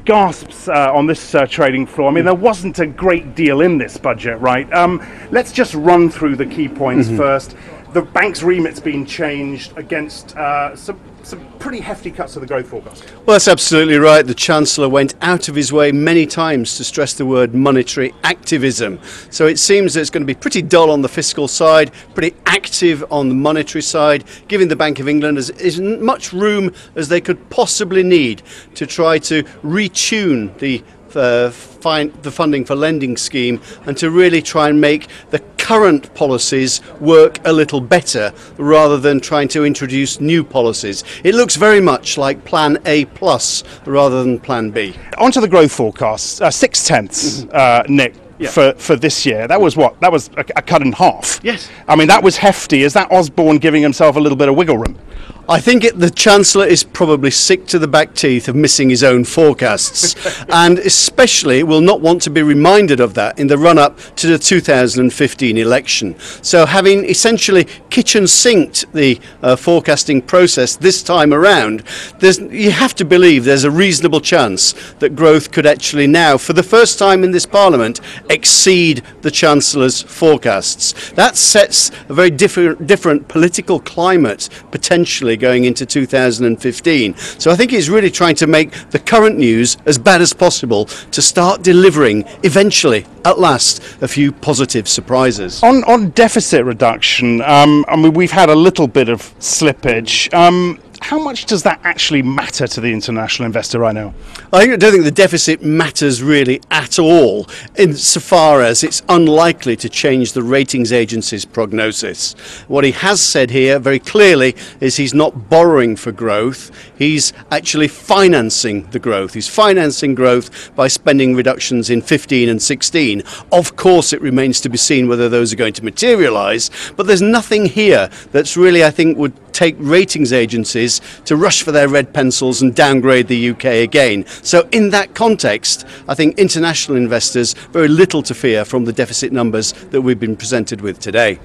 gasps on this trading floor. I mean, there wasn't a great deal in this budget, right? Let's just run through the key points first. The bank's remit's been changed against some pretty hefty cuts to the growth forecast. Well, that's absolutely right. The Chancellor went out of his way many times to stress the word monetary activism. So it seems that it's going to be pretty dull on the fiscal side, pretty active on the monetary side, giving the Bank of England as much room as they could possibly need to try to retune the funding for lending scheme and to really try and make the current policies work a little better rather than trying to introduce new policies. It looks very much like Plan A plus rather than Plan B. On to the growth forecast, 0.6, Nick. Yeah. For this year, that was what? That was a cut in half. Yes. I mean, that was hefty. Is that Osborne giving himself a little bit of wiggle room? I think the Chancellor is probably sick to the back teeth of missing his own forecasts and especially will not want to be reminded of that in the run-up to the 2015 election. So having essentially kitchen sinked the forecasting process this time around, you have to believe there's a reasonable chance that growth could actually now, for the first time in this Parliament, exceed the Chancellor's forecasts. That sets a very different political climate potentially going into 2015. So I think he's really trying to make the current news as bad as possible to start delivering eventually, at last, a few positive surprises. On deficit reduction, I mean, we've had a little bit of slippage. How much does that actually matter to the international investor right now? I don't think the deficit matters really at all, insofar as it's unlikely to change the ratings agency's prognosis. What he has said here very clearly is he's not borrowing for growth, he's actually financing the growth. He's financing growth by spending reductions in 15 and 16. Of course, it remains to be seen whether those are going to materialise, but there's nothing here that's really, I think, would take ratings agencies to rush for their red pencils and downgrade the UK again. So in that context, I think international investors very little to fear from the deficit numbers that we've been presented with today.